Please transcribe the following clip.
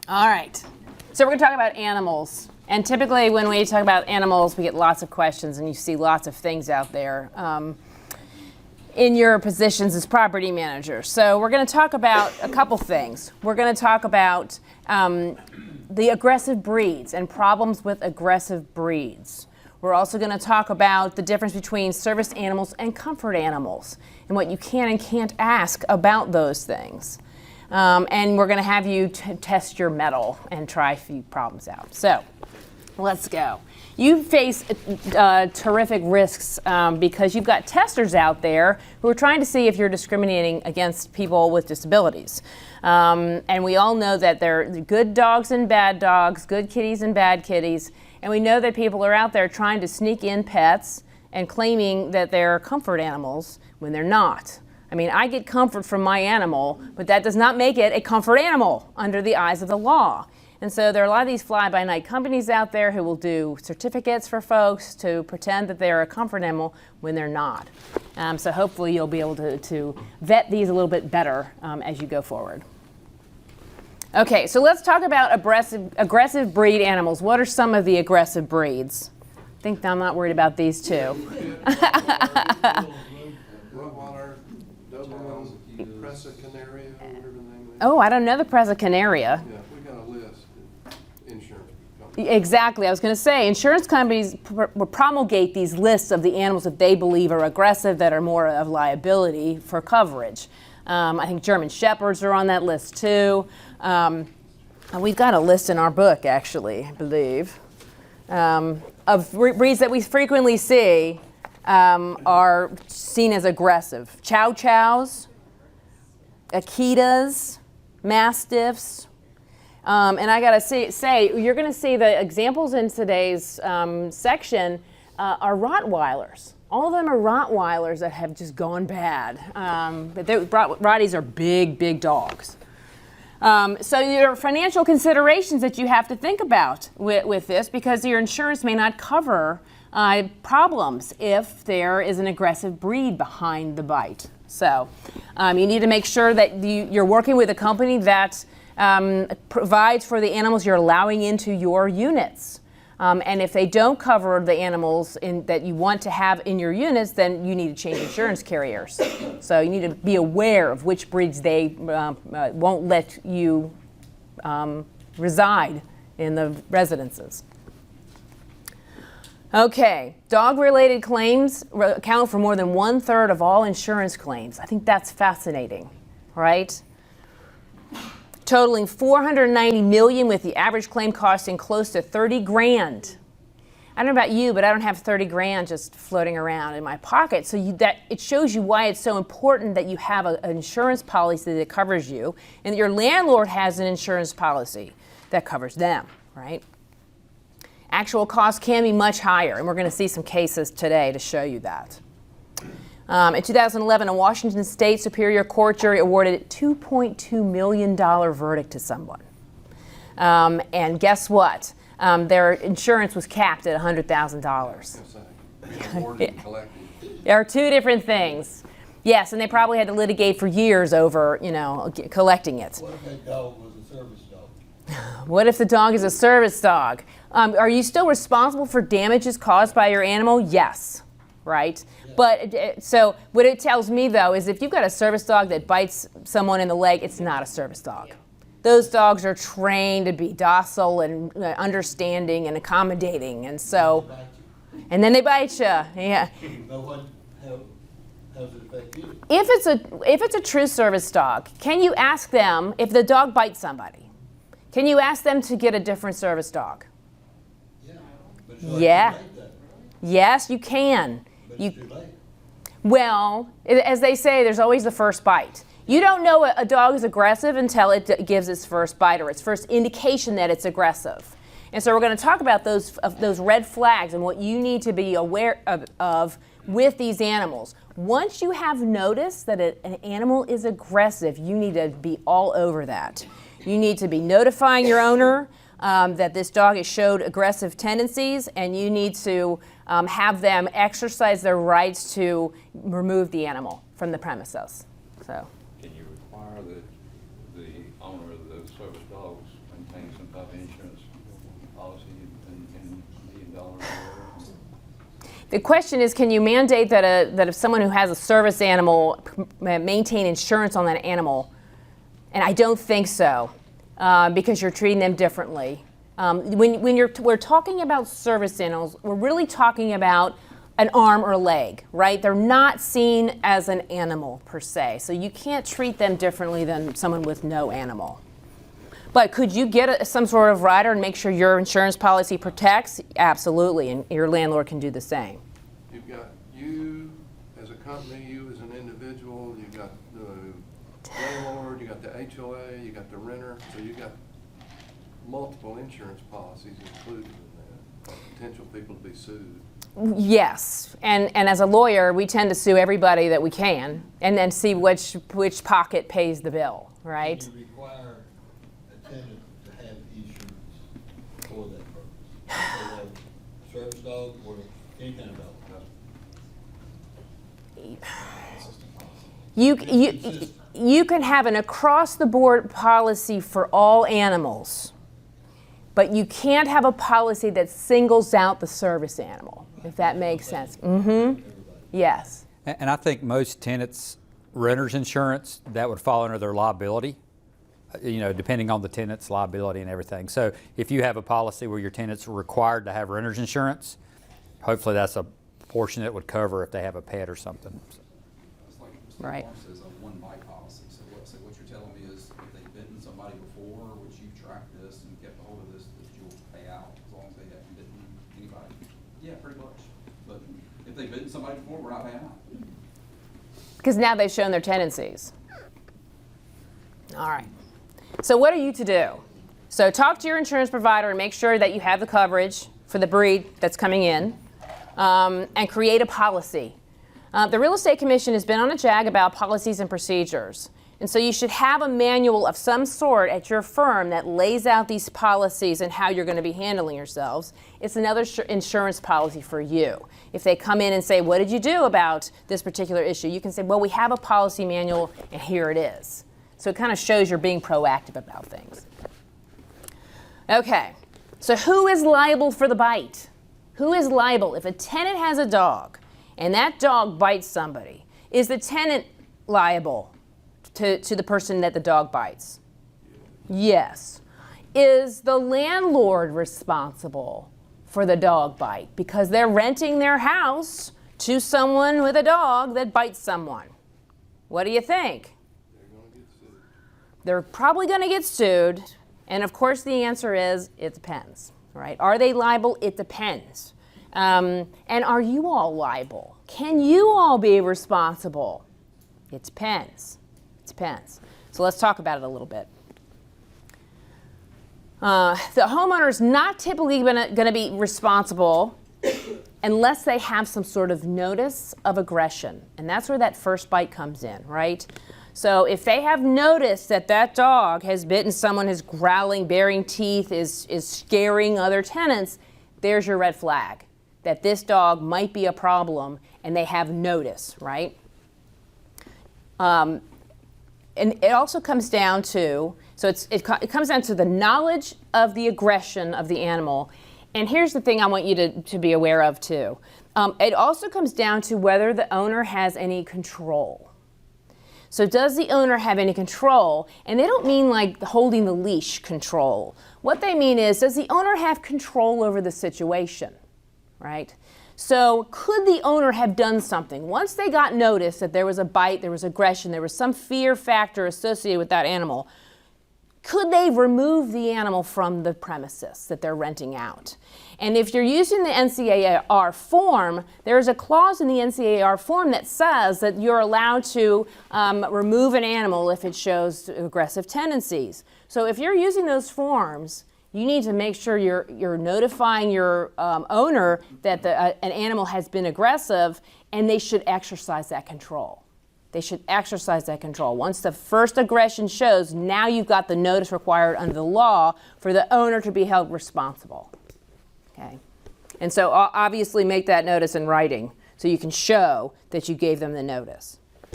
All right. So we're going to talk about animals. And typically when we talk about animals, we get lots of questions and you see lots of things out there in your positions as property manager. So we're going to talk about a couple things. We're going to talk about the aggressive breeds and problems with aggressive breeds. We're also going to talk about the difference between service animals and comfort animals and what you can and can't ask about those things. And we're going to have you test your mettle and try a few problems out. So let's go. You face terrific risks because you've got testers out there who are trying to see if you're discriminating against people with disabilities. And we all know that there are good dogs and bad dogs, good kitties and bad kitties. And we know that people are out there trying to sneak in pets and claiming that they're comfort animals when they're not. I mean, I get comfort from my animal, but that does not make it a comfort animal under the eyes of the law. And so there are a lot of these fly-by-night companies out there who will do certificates for folks to pretend that they're a comfort animal when they're not. So hopefully you'll be able to vet these a little bit better as you go forward. Okay, so let's talk about aggressive breed animals. What are some of the aggressive breeds? I think I'm not worried about these two. Oh, I don't know the Presa Canaria. Yeah, we got a list. Insurance companies. Exactly. I was going to say, insurance companies promulgate these lists of the animals that they believe are aggressive, that are more of liability for coverage. I think German Shepherds are on that list too. And we've got a list in our book, actually, I believe, of breeds that we frequently see are seen as aggressive. Chow Chows, Akitas, Mastiffs, and I gotta say, you're gonna see the examples in today's section are Rottweilers. All of them are Rottweilers that have just gone bad. But Rotties are big, big dogs. So there are financial considerations that you have to think about with this, because your insurance may not cover problems if there is an aggressive breed behind the bite. So you need to make sure that you're working with a company that provides for the animals you're allowing into your units. And if they don't cover the animals that you want to have in your units, then you need to change insurance carriers. So you need to be aware of which breeds they won't let you reside in the residences. Okay, dog-related claims account for more than 1/3 of all insurance claims. I think that's fascinating, right? Totaling $490 million, with the average claim costing close to 30 grand. I don't know about you, but I don't have 30 grand just floating around in my pocket. So it shows you why it's so important that you have an insurance policy that covers you, and that your landlord has an insurance policy that covers them, right? Actual costs can be much higher, and we're going to see some cases today to show you that. In 2011, a Washington State Superior Court jury awarded a $2.2 million verdict to someone. And guess what? Their insurance was capped at $100,000. There are two different things. Yes, and they probably had to litigate for years over, collecting it. What if that dog was a service dog? What if the dog is a service dog? Are you still responsible for damages caused by your animal? Yes, right? Yeah. But so what it tells me, though, is if you've got a service dog that bites someone in the leg, it's not a service dog. Those dogs are trained to be docile and understanding and accommodating, and so, and then they bite you. Yeah. How does it affect you? If it's a true service dog, can you ask them if the dog bites somebody? Can you ask them to get a different service dog? Yeah. Yes, you can. But it's too late. Well, as they say, there's always the first bite. You don't know a dog is aggressive until it gives its first bite or its first indication that it's aggressive. And so we're going to talk about those red flags and what you need to be aware of with these animals. Once you have noticed that an animal is aggressive, you need to be all over that. You need to be notifying your owner that this dog has showed aggressive tendencies, and you need to have them exercise their rights to remove the animal from the premises. So. Can you require that the owner of those service dogs maintain some type of insurance policy in $1 million. The question is, can you mandate that if someone who has a service animal maintain insurance on that animal? And I don't think so, because you're treating them differently. When we're talking about service animals, we're really talking about an arm or leg, right? They're not seen as an animal per se, so you can't treat them differently than someone with no animal. But could you get some sort of rider and make sure your insurance policy protects? Absolutely, and your landlord can do the same. You've got you as a company, you as an individual, you've got the landlord, you got the HOA, you got the renter, so you got multiple insurance policies included in that, potential people to be sued. Yes, and as a lawyer, we tend to sue everybody that we can, and then see which pocket pays the bill, right? You require a tenant to have insurance for that purpose. So a service dog or any kind of dog. You can have an across-the-board policy for all animals, but you can't have a policy that singles out the service animal, if that makes sense. Mm-hmm. Yes. And I think most tenants' renter's insurance, that would fall under their liability, depending on the tenant's liability and everything. So if you have a policy where your tenants are required to have renter's insurance, hopefully that's a portion that would cover if they have a pet or something. It's like Right. Farm says a one bite policy. So what you're telling me is if they've bitten somebody before, which you've tracked this and kept hold of this, that you'll pay out as long as they haven't bitten anybody. Yeah, pretty much. But if they've bitten somebody before, we're not paying out. Because now they've shown their tendencies. All right. So what are you to do? So talk to your insurance provider and make sure that you have the coverage for the breed that's coming in, and create a policy. The Real Estate Commission has been on a jag about policies and procedures. And so you should have a manual of some sort at your firm that lays out these policies and how you're going to be handling yourselves. It's another insurance policy for you. If they come in and say, what did you do about this particular issue? You can say, well, we have a policy manual and here it is. So it kind of shows you're being proactive about things. Okay, so who is liable for the bite? Who is liable? If a tenant has a dog and that dog bites somebody, is the tenant liable to the person that the dog bites? Yes. Is the landlord responsible for the dog bite because they're renting their house to someone with a dog that bites someone? What do you think? They're going to get sued. They're probably going to get sued. And of course the answer is it depends, right? Are they liable? It depends. And are you all liable? Can you all be responsible? It depends. It depends. So let's talk about it a little bit. The homeowner is not typically going to be responsible unless they have some sort of notice of aggression. And that's where that first bite comes in, right? So if they have noticed that that dog has bitten someone, is growling, baring teeth, is scaring other tenants, there's your red flag, that this dog might be a problem, and they have notice, right? And it also comes down to, so it comes down to the knowledge of the aggression of the animal. And here's the thing I want you to be aware of too. It also comes down to whether the owner has any control. So does the owner have any control? And they don't mean like holding the leash control. What they mean is, does the owner have control over the situation, right? So could the owner have done something? Once they got notice that there was a bite, there was aggression, there was some fear factor associated with that animal, could they remove the animal from the premises that they're renting out? And if you're using the NCAR form, there's a clause in the NCAR form that says that you're allowed to remove an animal if it shows aggressive tendencies. So if you're using those forms, you need to make sure you're notifying your owner that an animal has been aggressive, and they should exercise that control. They should exercise that control. Once the first aggression shows, now you've got the notice required under the law for the owner to be held responsible. Okay? And so obviously make that notice in writing so you can show that you gave them the notice.